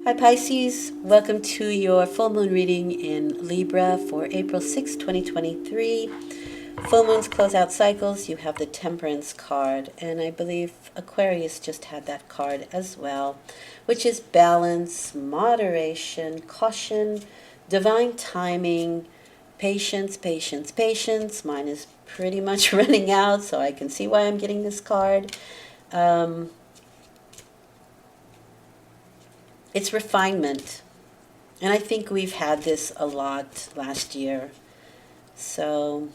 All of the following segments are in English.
Hi Pisces, welcome to your full moon reading in Libra for April 6, 2023. Full moons close out cycles. You have the Temperance card, and I believe Aquarius just had that card as well, which is balance, moderation, caution, divine timing, patience, patience, patience. Mine is pretty much running out, so I can see why I'm getting this card. It's refinement. And I think we've had this a lot last year. So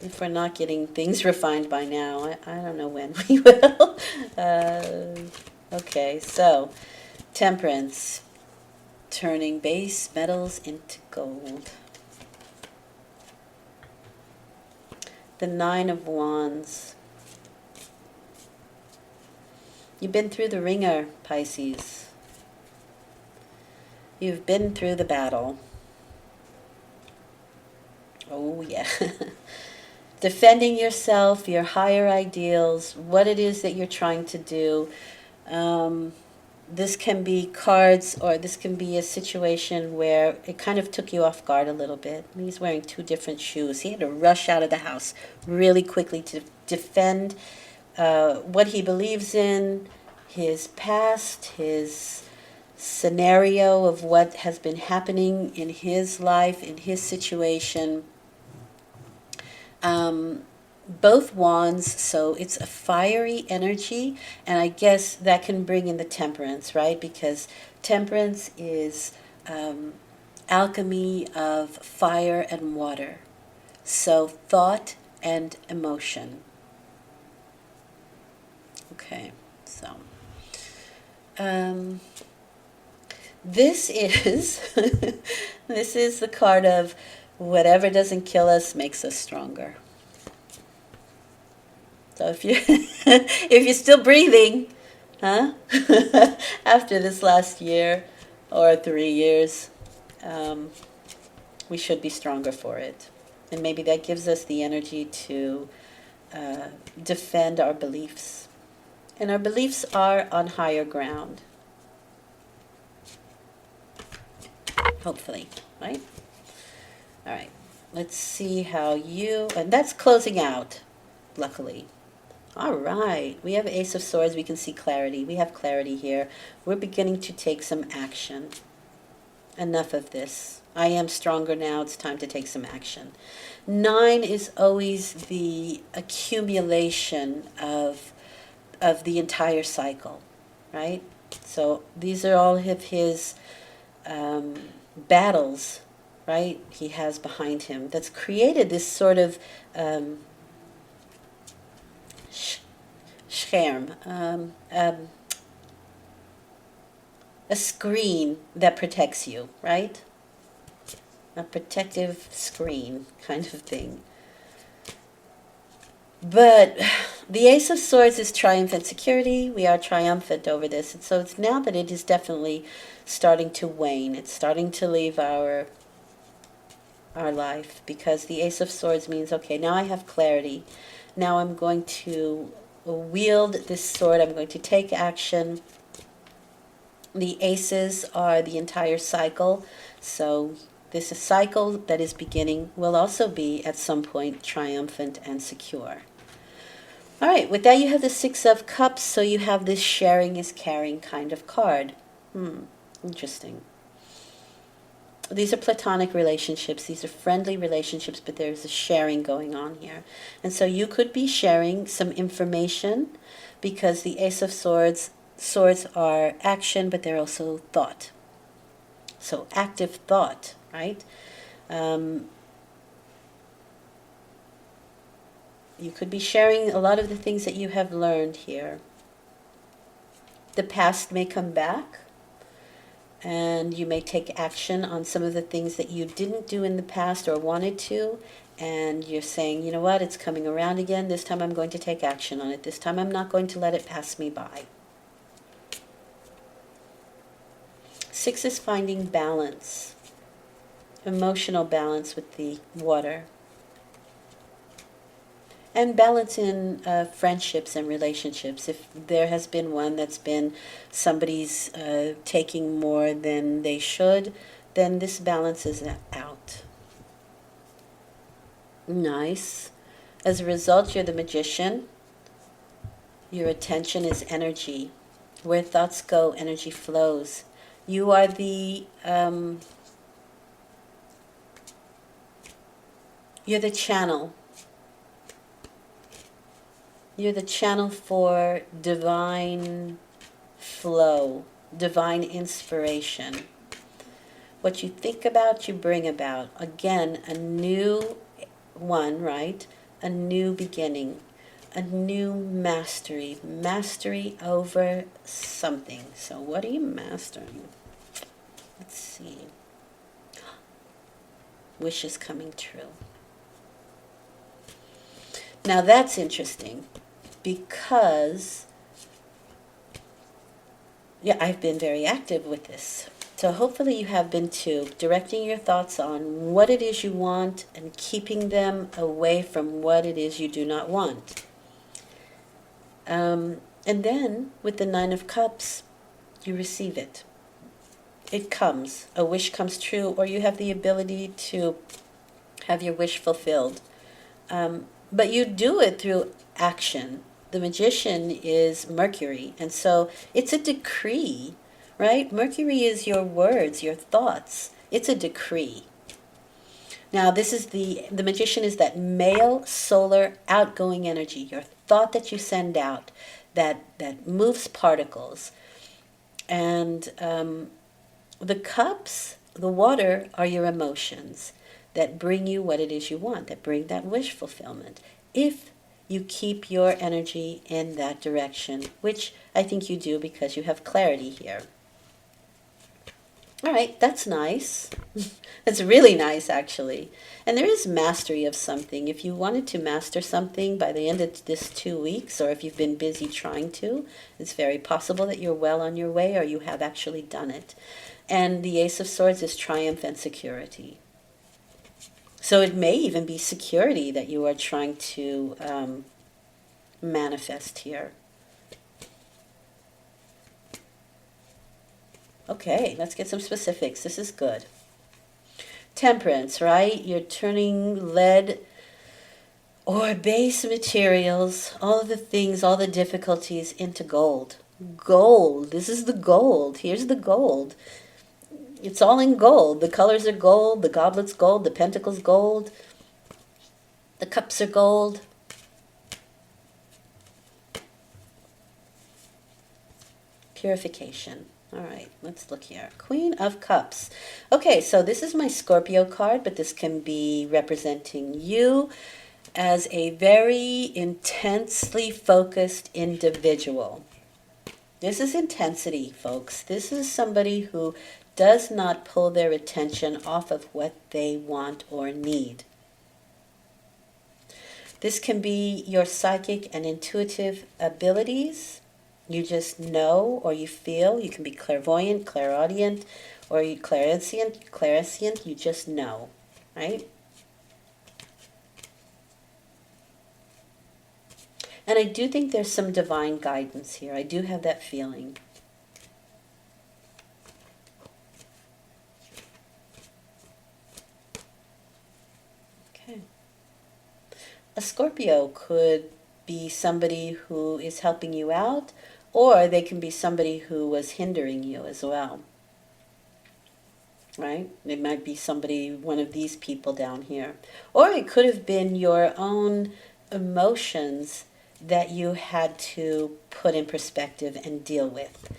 if we're not getting things refined by now, I don't know when we will. Okay, so temperance, turning base metals into gold. The Nine of Wands. You've been through the ringer, Pisces. You've been through the battle. Oh, yeah. Defending yourself, your higher ideals, what it is that you're trying to do. This can be cards, or this can be a situation where it kind of took you off guard a little bit. He's wearing two different shoes. He had to rush out of the house really quickly to defend what he believes in, his past, his scenario of what has been happening in his life, in his situation. Both wands, so it's a fiery energy, and I guess that can bring in the temperance, right? Because temperance is alchemy of fire and water, so thought and emotion. Okay, so this is this is the card of whatever doesn't kill us makes us stronger. So if you if you're still breathing, huh? After this last year or 3 years, um, we should be stronger for it, and maybe that gives us the energy to defend our beliefs, and our beliefs are on higher ground. Hopefully, right? All right. Let's see how you, and that's closing out. Luckily. All right, we have Ace of Swords. We can see clarity. We have clarity here. We're beginning to take some action. Enough of this. I am stronger now. It's time to take some action. 9 is always the accumulation of the entire cycle, right? So these are all of his battles, right? He has behind him that's created this sort of scherm, a screen that protects you, right? A protective screen kind of thing. But the Ace of Swords is triumphant security. We are triumphant over this. And so it's now that it is definitely starting to wane. It's starting to leave our life, because the Ace of Swords means, okay, now I have clarity. Now I'm going to wield this sword. I'm going to take action. The aces are the entire cycle. So this cycle that is beginning will also be at some point triumphant and secure. All right, with that you have the Six of Cups, so you have this sharing is caring kind of card. Interesting. These are platonic relationships. These are friendly relationships, but there's a sharing going on here. And so you could be sharing some information, because the Ace of Swords are action, but they're also thought. So active thought, right? You could be sharing a lot of the things that you have learned here. The past may come back, and you may take action on some of the things that you didn't do in the past or wanted to, and you're saying, you know what, it's coming around again. This time I'm going to take action on it. This time I'm not going to let it pass me by. 6 is finding balance, emotional balance with the water. And balance in friendships and relationships. If there has been one that's been somebody's taking more than they should, then this balances that out. Nice. As a result, you're the magician. Your attention is energy. Where thoughts go, energy flows. You are you're the channel. You're the channel for divine flow, divine inspiration. What you think about, you bring about. Again, a new one, right? A new beginning, a new mastery. Mastery over something. So what are you mastering? Let's see. Wishes coming true. Now that's interesting because, yeah, I've been very active with this. So hopefully you have been too, directing your thoughts on what it is you want and keeping them away from what it is you do not want. And then with the Nine of Cups, you receive it. It comes. A wish comes true, or you have the ability to have your wish fulfilled. But you do it through action. The magician is Mercury, and so it's a decree, right? Mercury is your words, your thoughts. It's a decree. Now, this is the magician is that male solar outgoing energy, your thought that you send out, that moves particles. And the cups, the water, are your emotions that bring you what it is you want, that bring that wish fulfillment. If you keep your energy in that direction, which I think you do because you have clarity here. All right, that's nice. That's really nice, actually. And there is mastery of something. If you wanted to master something by the end of this 2 weeks, or if you've been busy trying to, it's very possible that you're well on your way or you have actually done it. And the Ace of Swords is triumph and security. So it may even be security that you are trying to manifest here. Okay, let's get some specifics. This is good. Temperance, right? You're turning lead or base materials, all of the things, all the difficulties into gold. Gold. This is the gold. Here's the gold. It's all in gold. The colors are gold, the goblet's gold, the pentacle's gold, the cups are gold. Purification. All right, let's look here. Queen of Cups. Okay, so this is my Scorpio card, but this can be representing you as a very intensely focused individual. This is intensity, folks. This is somebody who does not pull their attention off of what they want or need. This can be your psychic and intuitive abilities. You just know or you feel. You can be clairvoyant, clairaudient, or clairsentient. You just know, right? And I do think there's some divine guidance here. I do have that feeling. Okay. A Scorpio could be somebody who is helping you out, or they can be somebody who was hindering you as well. Right? It might be somebody, one of these people down here. Or it could have been your own emotions that you had to put in perspective and deal with,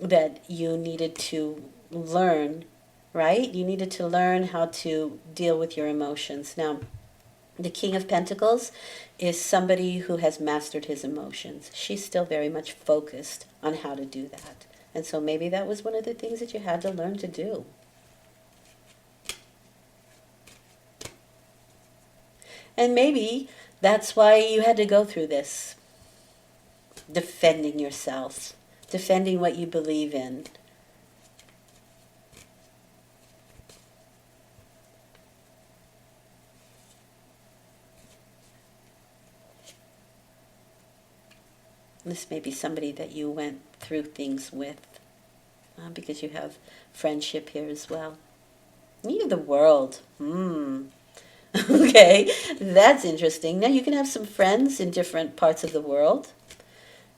that you needed to learn, right? You needed to learn how to deal with your emotions. Now, the King of Pentacles is somebody who has mastered his emotions. She's still very much focused on how to do that. And so maybe that was one of the things that you had to learn to do. And maybe that's why you had to go through this. Defending yourself. Defending what you believe in. This may be somebody that you went through things with, because you have friendship here as well. You have the world. Okay, that's interesting. Now you can have some friends in different parts of the world.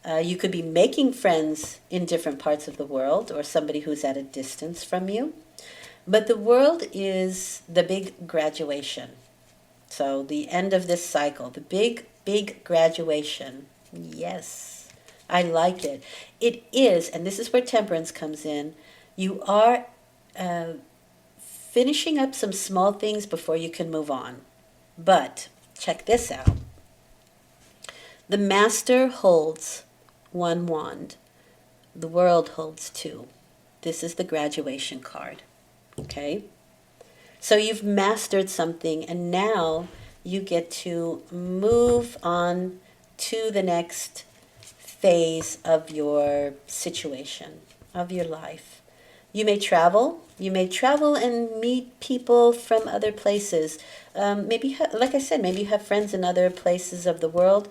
You could be making friends in different parts of the world, or somebody who's at a distance from you. But the world is the big graduation. So the end of this cycle, the big, big graduation. Yes, I like it. It is, and this is where temperance comes in. You are finishing up some small things before you can move on. But check this out. The master holds one wand. The world holds two. This is the graduation card. Okay? So you've mastered something, and now you get to move on to the next phase of your situation, of your life. You may travel. You may travel and meet people from other places. Maybe, like I said, maybe you have friends in other places of the world.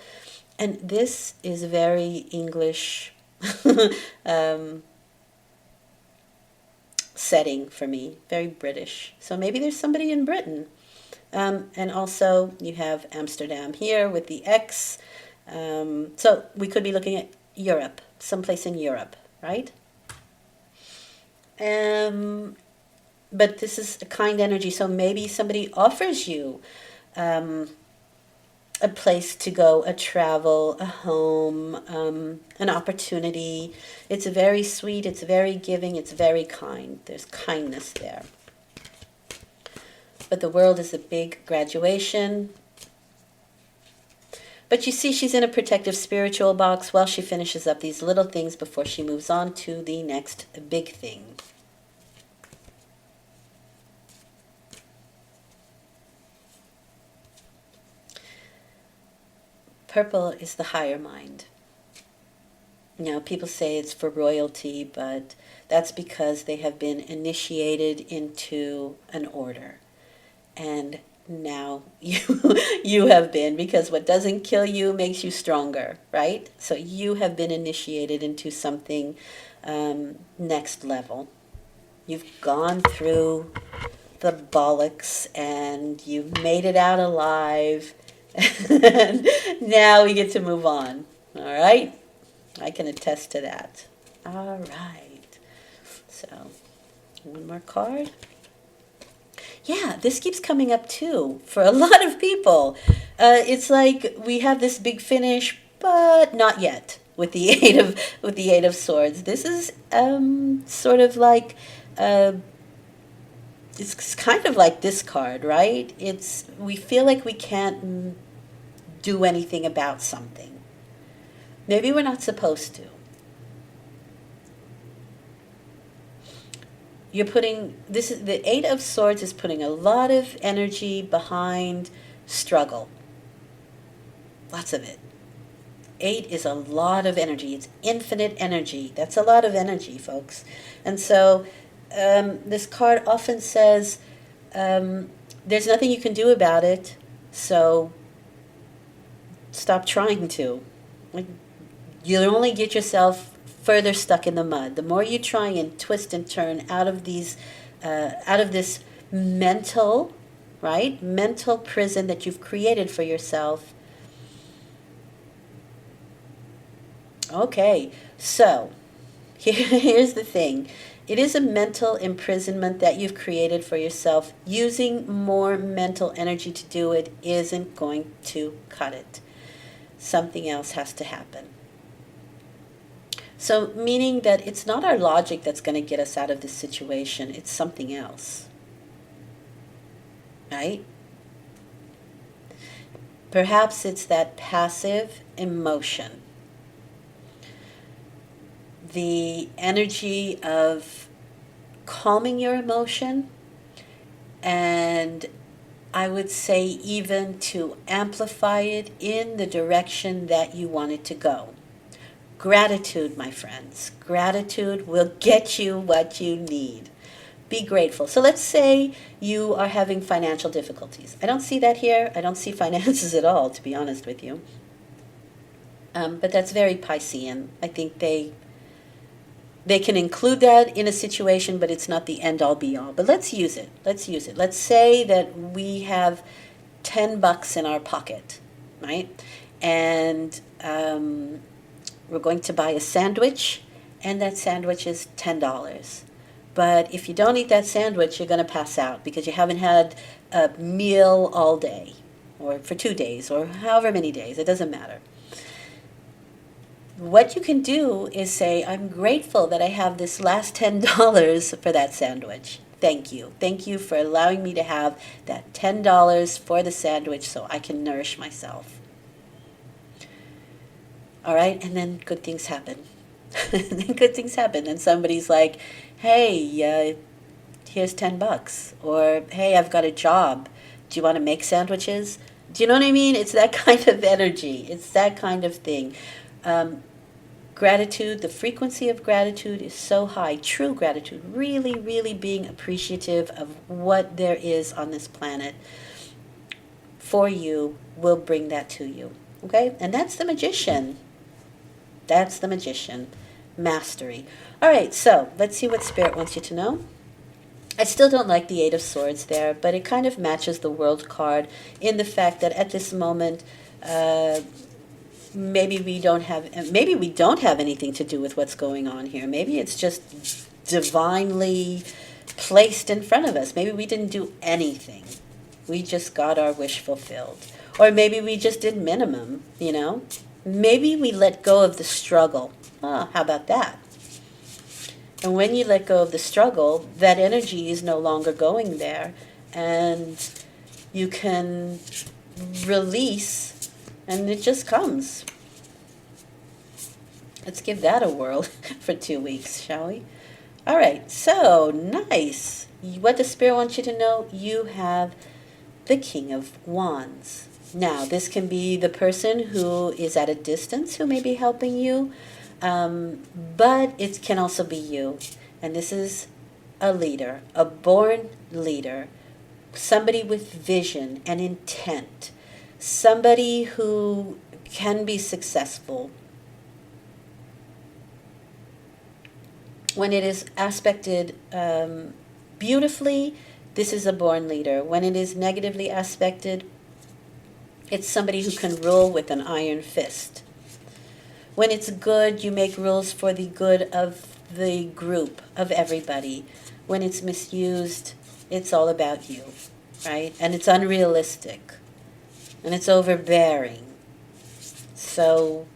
And this is very English setting for me, very British. So maybe there's somebody in Britain. And also you have Amsterdam here with the X. So we could be looking at Europe, someplace in Europe, right? But this is a kind energy, so maybe somebody offers you a place to go, a travel, a home, an opportunity. It's very sweet, it's very giving, it's very kind. There's kindness there. But the world is a big graduation. But you see, she's in a protective spiritual box while she finishes up these little things before she moves on to the next big thing. Purple is the higher mind. Now, people say it's for royalty, but that's because they have been initiated into an order. And now you have been, because what doesn't kill you makes you stronger, right? So you have been initiated into something next level. You've gone through the bollocks and you've made it out alive. And now we get to move on. All right? I can attest to that. All right. So, one more card. Yeah, this keeps coming up too for a lot of people. It's like we have this big finish, but not yet with the Eight of Swords. This is sort of like it's kind of like this card, right? We feel like we can't do anything about something. Maybe we're not supposed to. The Eight of Swords is putting a lot of energy behind struggle. Lots of it. 8 is a lot of energy. It's infinite energy. That's a lot of energy, folks. And so this card often says there's nothing you can do about it, so stop trying to. You'll only get yourself further stuck in the mud. The more you try and twist and turn out of this mental prison that you've created for yourself. Okay, so here's the thing. It is a mental imprisonment that you've created for yourself. Using more mental energy to do it isn't going to cut it. Something else has to happen. So, meaning that it's not our logic that's going to get us out of this situation. It's something else. Right? Perhaps it's that passive emotion. The energy of calming your emotion, and I would say even to amplify it in the direction that you want it to go. Gratitude, my friends. Gratitude will get you what you need. Be grateful. So let's say you are having financial difficulties. I don't see that here. I don't see finances at all, to be honest with you. But that's very Piscean. I think they can include that in a situation, but it's not the end all be all. But let's use it. Let's use it. Let's say that we have $10 in our pocket, right? And we're going to buy a sandwich, and that sandwich is $10. But if you don't eat that sandwich, you're going to pass out because you haven't had a meal all day, or for 2 days, or however many days. It doesn't matter. What you can do is say, I'm grateful that I have this last $10 for that sandwich. Thank you. Thank you for allowing me to have that $10 for the sandwich so I can nourish myself. All right, and then good things happen. Then good things happen. And somebody's like, hey, here's $10. Or, hey, I've got a job. Do you want to make sandwiches? Do you know what I mean? It's that kind of energy. It's that kind of thing. Gratitude, the frequency of gratitude is so high. True gratitude, really, really being appreciative of what there is on this planet for you will bring that to you. Okay? And that's the magician. That's the magician. Mastery. All right, so let's see what Spirit wants you to know. I still don't like the Eight of Swords there, but it kind of matches the World card in the fact that at this moment, maybe we don't have anything to do with what's going on here. Maybe it's just divinely placed in front of us. Maybe we didn't do anything. We just got our wish fulfilled. Or maybe we just did minimum, you know? Maybe we let go of the struggle. How about that? And when you let go of the struggle, that energy is no longer going there. And you can release, and it just comes. Let's give that a whirl for 2 weeks, shall we? All right, so nice. What does Spirit want you to know? You have the King of Wands. Now, this can be the person who is at a distance who may be helping you, but it can also be you. And this is a leader, a born leader, somebody with vision and intent, somebody who can be successful. When it is aspected beautifully, this is a born leader. When it is negatively aspected, it's somebody who can rule with an iron fist. When it's good, you make rules for the good of the group, of everybody. When it's misused, it's all about you, right? And it's unrealistic. And it's overbearing. So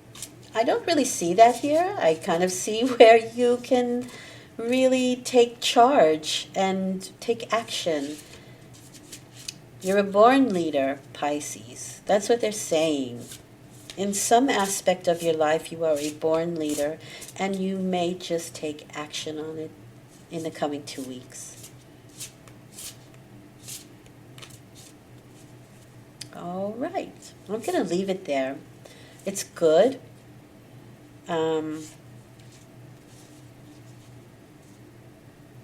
I don't really see that here. I kind of see where you can really take charge and take action. You're a born leader, Pisces. That's what they're saying. In some aspect of your life, you are a born leader, and you may just take action on it in the coming 2 weeks. All right. I'm going to leave it there. It's good.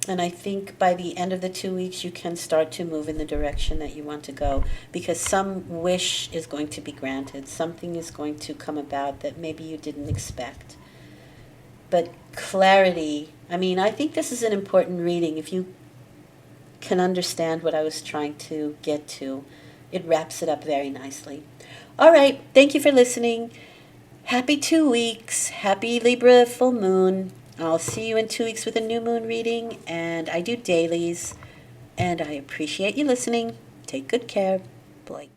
And I think by the end of the 2 weeks, you can start to move in the direction that you want to go, because some wish is going to be granted. Something is going to come about that maybe you didn't expect. But clarity, I think this is an important reading. If you can understand what I was trying to get to, it wraps it up very nicely. All right. Thank you for listening. Happy 2 weeks. Happy Libra full moon. I'll see you in 2 weeks with a new moon reading, and I do dailies, and I appreciate you listening. Take good care. Blake.